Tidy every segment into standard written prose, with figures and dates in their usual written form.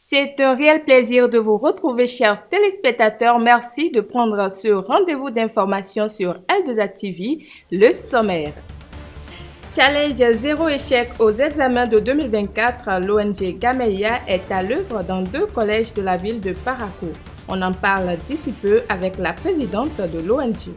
C'est un réel plaisir de vous retrouver, chers téléspectateurs. Merci de prendre ce rendez-vous d'information sur L2A TV, le sommaire. Challenge zéro échec aux examens de 2024, l'ONG Gameya est à l'œuvre dans 2 collèges de la ville de Parakou. On en parle d'ici peu avec la présidente de l'ONG.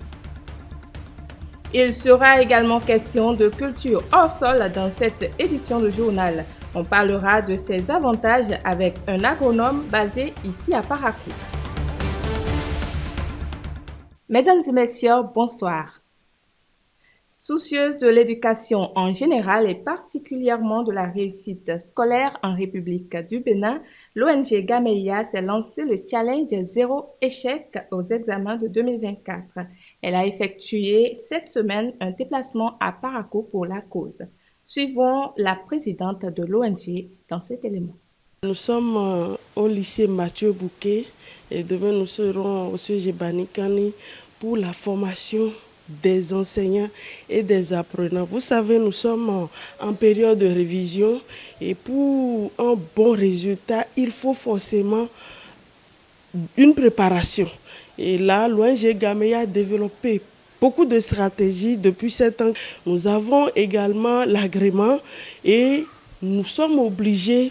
Il sera également question de culture hors sol dans cette édition du journal. On parlera de ses avantages avec un agronome basé ici à Parakou. Mesdames et messieurs, bonsoir. Soucieuse de l'éducation en général et particulièrement de la réussite scolaire en République du Bénin, l'ONG Gameya s'est lancé le challenge zéro échec aux examens de 2024. Elle a effectué cette semaine un déplacement à Parakou pour la cause. Suivons la présidente de l'ONG dans cet élément. Nous sommes au lycée Mathieu Bouquet et demain nous serons au CEG Banikani pour la formation des enseignants et des apprenants. Vous savez, nous sommes en période de révision et pour un bon résultat, il faut forcément une préparation. Et là, l'ONG Gameya a développé beaucoup de stratégies depuis 7 ans. Nous avons également l'agrément et nous sommes obligés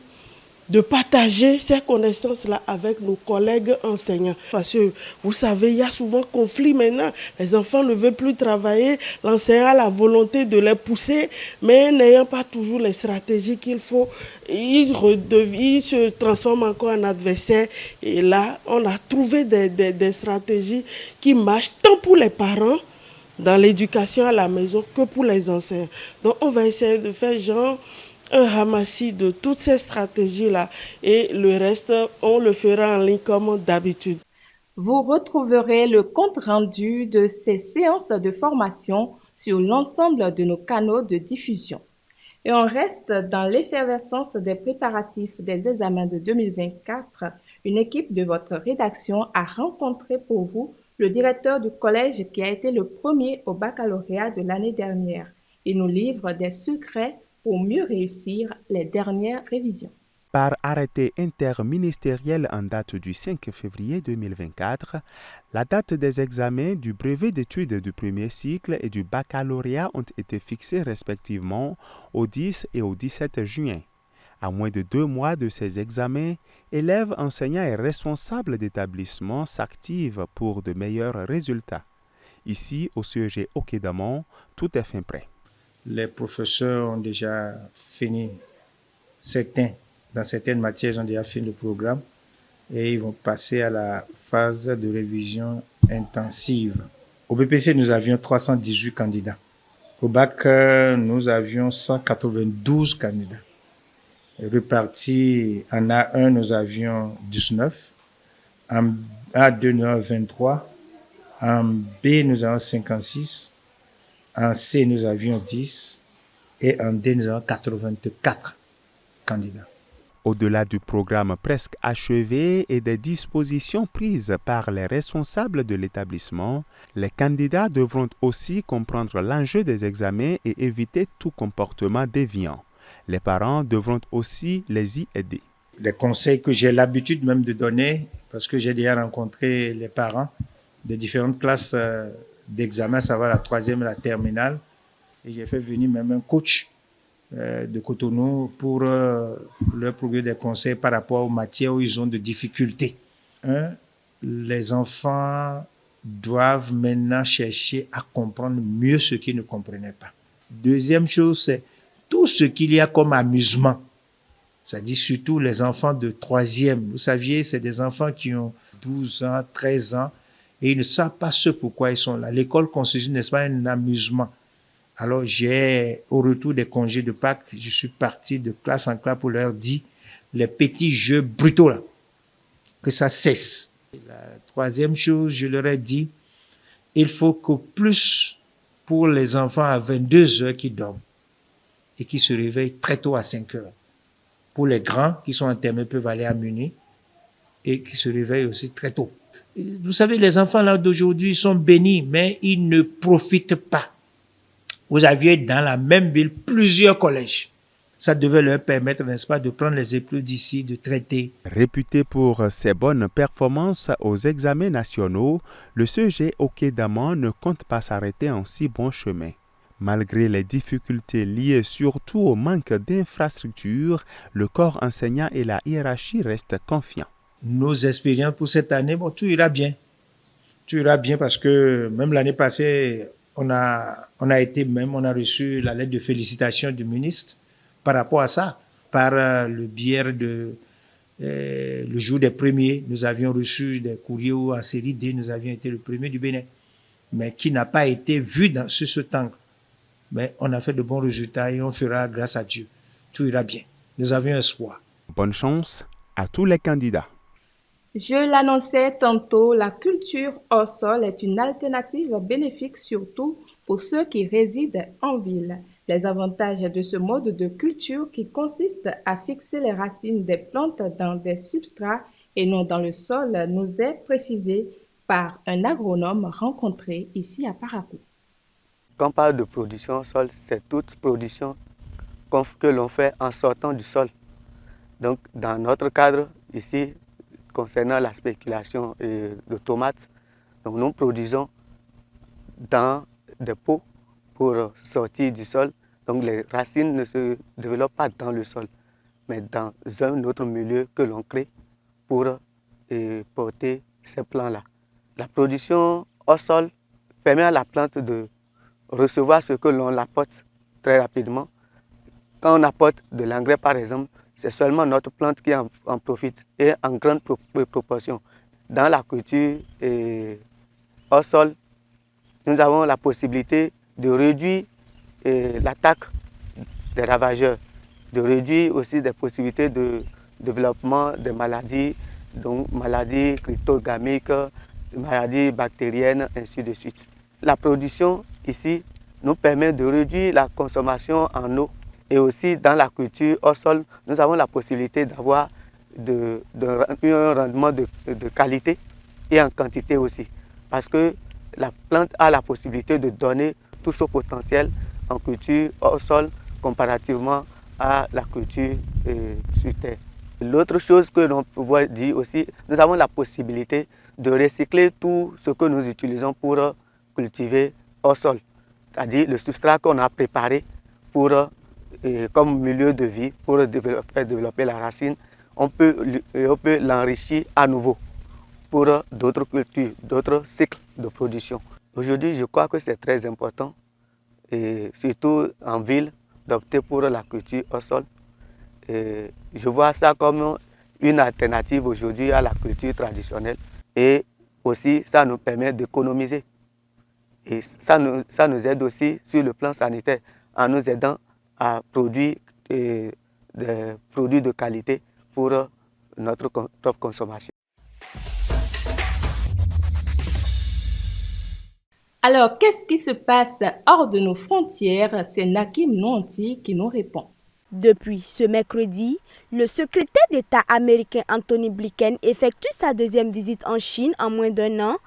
de partager ces connaissances-là avec nos collègues enseignants. Parce que, vous savez, il y a souvent conflit maintenant. Les enfants ne veulent plus travailler, l'enseignant a la volonté de les pousser, mais n'ayant pas toujours les stratégies qu'il faut, il se transforme encore en adversaire. Et là, on a trouvé des stratégies qui marchent tant pour les parents, dans l'éducation à la maison, que pour les enseignants. Donc, on va essayer de faire un ramassis de toutes ces stratégies-là et le reste, on le fera en ligne comme d'habitude. Vous retrouverez le compte-rendu de ces séances de formation sur l'ensemble de nos canaux de diffusion. Et on reste dans l'effervescence des préparatifs des examens de 2024. Une équipe de votre rédaction a rencontré pour vous le directeur du collège qui a été le premier au baccalauréat de l'année dernière. Il nous livre des secrets pour mieux réussir les dernières révisions. Par arrêté interministériel en date du 5 février 2024, la date des examens du brevet d'études du premier cycle et du baccalauréat ont été fixées respectivement au 10 et au 17 juin. À moins de 2 mois de ces examens, élèves, enseignants et responsables d'établissements s'activent pour de meilleurs résultats. Ici, au CEG Okédamon, tout est fin prêt. Les professeurs ont déjà fini, dans certaines matières, ils ont déjà fini le programme et ils vont passer à la phase de révision intensive. Au BPC, nous avions 318 candidats. Au bac, nous avions 192 candidats. Repartis en A1, nous avions 19. En A2, nous avons 23. En B, nous avons 56. En C, nous avions 10 et en D, nous avons 84 candidats. Au-delà du programme presque achevé et des dispositions prises par les responsables de l'établissement, les candidats devront aussi comprendre l'enjeu des examens et éviter tout comportement déviant. Les parents devront aussi les y aider. Les conseils que j'ai l'habitude même de donner, parce que j'ai déjà rencontré les parents des différentes classes d'examen, ça va la 3e et la terminale. Et j'ai fait venir même un coach de Cotonou pour leur prodiguer des conseils par rapport aux matières où ils ont de difficultés. Les enfants doivent maintenant chercher à comprendre mieux ce qu'ils ne comprenaient pas. Deuxième chose, c'est tout ce qu'il y a comme amusement. C'est-à-dire surtout les enfants de 3e. Vous saviez, c'est des enfants qui ont 12 ans, 13 ans, et ils ne savent pas ce pourquoi ils sont là. L'école constitue, n'est-ce pas, un amusement. Alors, au retour des congés de Pâques, je suis parti de classe en classe pour leur dire les petits jeux brutaux là, que ça cesse. La 3e chose, je leur ai dit, il faut que plus pour les enfants à 22 heures qui dorment et qui se réveillent très tôt à 5 heures. Pour les grands qui sont intermédiaires peuvent aller à minuit et qui se réveillent aussi très tôt. Vous savez, les enfants là d'aujourd'hui sont bénis, mais ils ne profitent pas. Vous aviez dans la même ville plusieurs collèges. Ça devait leur permettre, n'est-ce pas, de prendre les épreuves d'ici, de traiter. Réputé pour ses bonnes performances aux examens nationaux, le CEG Okédaman ne compte pas s'arrêter en si bon chemin. Malgré les difficultés liées surtout au manque d'infrastructures, le corps enseignant et la hiérarchie restent confiants. Nos expériences pour cette année, tout ira bien. Tout ira bien parce que même l'année passée, on a reçu la lettre de félicitations du ministre par rapport à ça. Par le biais de le jour des premiers, nous avions reçu des courriers où en série D, nous avions été le premier du Bénin, mais qui n'a pas été vu sur ce temps. Mais on a fait de bons résultats et on fera grâce à Dieu. Tout ira bien. Nous avions espoir. Bonne chance à tous les candidats. Je l'annonçais tantôt, la culture hors sol est une alternative bénéfique surtout pour ceux qui résident en ville. Les avantages de ce mode de culture qui consiste à fixer les racines des plantes dans des substrats et non dans le sol nous est précisé par un agronome rencontré ici à Parakou. Quand on parle de production au sol, c'est toute production que l'on fait en sortant du sol. Donc, dans notre cadre, ici, concernant la spéculation de tomates, donc nous produisons dans des pots pour sortir du sol. Donc, les racines ne se développent pas dans le sol, mais dans un autre milieu que l'on crée pour porter ces plants-là. La production au sol permet à la plante de recevoir ce que l'on apporte très rapidement. Quand on apporte de l'engrais, par exemple, c'est seulement notre plante qui en profite et en grande proportion. Dans la culture au sol, nous avons la possibilité de réduire l'attaque des ravageurs, de réduire aussi des possibilités de développement des maladies, donc maladies cryptogamiques, maladies bactériennes, ainsi de suite. La production ici nous permet de réduire la consommation en eau et aussi dans la culture au sol, nous avons la possibilité d'avoir un rendement de qualité et en quantité aussi parce que la plante a la possibilité de donner tout son potentiel en culture au sol comparativement à la culture sur terre. L'autre chose que l'on peut dire aussi, nous avons la possibilité de recycler tout ce que nous utilisons pour cultiver au sol, c'est-à-dire le substrat qu'on a préparé pour, comme milieu de vie pour faire développer la racine, on peut l'enrichir à nouveau pour d'autres cultures, d'autres cycles de production. Aujourd'hui, je crois que c'est très important, et surtout en ville, d'opter pour la culture au sol. Et je vois ça comme une alternative aujourd'hui à la culture traditionnelle et aussi ça nous permet d'économiser. Et ça nous aide aussi sur le plan sanitaire en nous aidant à produire des produits de qualité pour notre propre consommation. Alors, qu'est-ce qui se passe hors de nos frontières? C'est Nakim Nouanti qui nous répond. Depuis ce mercredi, le secrétaire d'État américain Anthony Blinken effectue sa deuxième visite en Chine en moins d'un an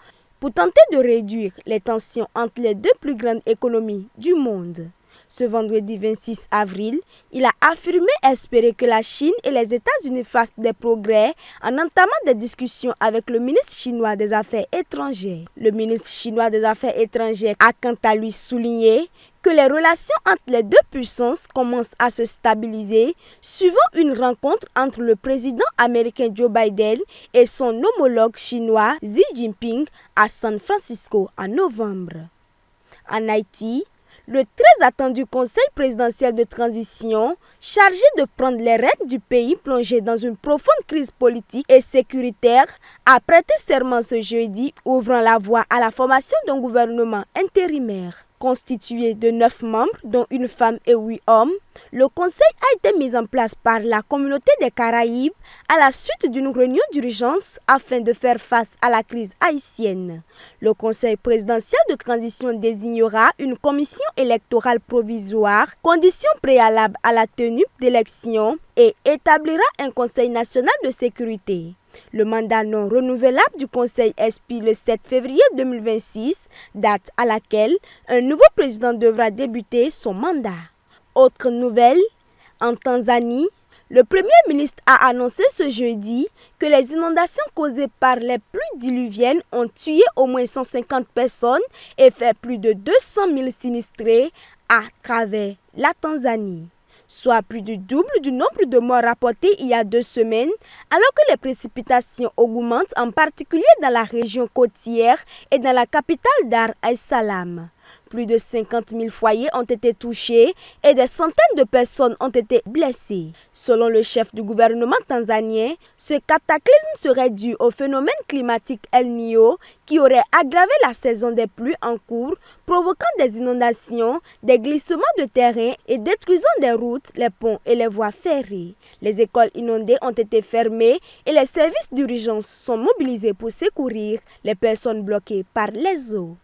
pour tenter de réduire les tensions entre les deux plus grandes économies du monde. Ce vendredi 26 avril, il a affirmé espérer que la Chine et les États-Unis fassent des progrès en entamant des discussions avec le ministre chinois des Affaires étrangères. Le ministre chinois des Affaires étrangères a quant à lui souligné que les relations entre les deux puissances commencent à se stabiliser suivant une rencontre entre le président américain Joe Biden et son homologue chinois Xi Jinping à San Francisco en novembre. En Haïti, le très attendu Conseil présidentiel de transition, chargé de prendre les rênes du pays plongé dans une profonde crise politique et sécuritaire, a prêté serment ce jeudi, ouvrant la voie à la formation d'un gouvernement intérimaire. Constitué de 9 membres, dont une femme et 8 hommes, le Conseil a été mis en place par la communauté des Caraïbes à la suite d'une réunion d'urgence afin de faire face à la crise haïtienne. Le Conseil présidentiel de transition désignera une commission électorale provisoire, condition préalable à la tenue d'élections, et établira un Conseil national de sécurité. Le mandat non renouvelable du Conseil expire le 7 février 2026, date à laquelle un nouveau président devra débuter son mandat. Autre nouvelle, En Tanzanie, le Premier ministre a annoncé ce jeudi que les inondations causées par les pluies diluviennes ont tué au moins 150 personnes et fait plus de 200 000 sinistrés à travers la Tanzanie, soit plus du double du nombre de morts rapportés il y a 2 semaines, alors que les précipitations augmentent en particulier dans la région côtière et dans la capitale Dar es Salaam. Plus de 50 000 foyers ont été touchés et des centaines de personnes ont été blessées. Selon le chef du gouvernement tanzanien, ce cataclysme serait dû au phénomène climatique El Niño qui aurait aggravé la saison des pluies en cours, provoquant des inondations, des glissements de terrain et détruisant des routes, les ponts et les voies ferrées. Les écoles inondées ont été fermées et les services d'urgence sont mobilisés pour secourir les personnes bloquées par les eaux.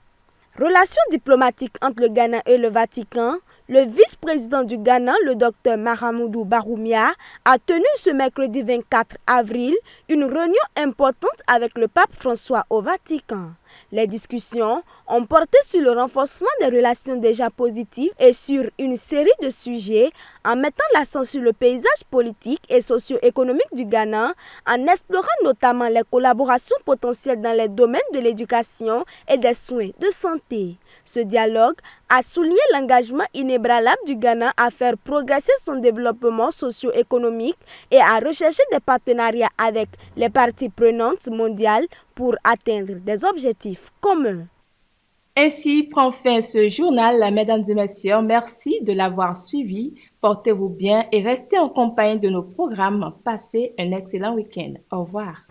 Relations diplomatiques entre le Ghana et le Vatican, le vice-président du Ghana, le docteur Mahamudu Bawumia, a tenu ce mercredi 24 avril une réunion importante avec le pape François au Vatican. Les discussions ont porté sur le renforcement des relations déjà positives et sur une série de sujets en mettant l'accent sur le paysage politique et socio-économique du Ghana, en explorant notamment les collaborations potentielles dans les domaines de l'éducation et des soins de santé. Ce dialogue a souligné l'engagement inébranlable du Ghana à faire progresser son développement socio-économique et à rechercher des partenariats avec les parties prenantes mondiales pour atteindre des objectifs communs. Ainsi prend fin ce journal, mesdames et messieurs. Merci de l'avoir suivi. Portez-vous bien et restez en compagnie de nos programmes. Passez un excellent week-end. Au revoir.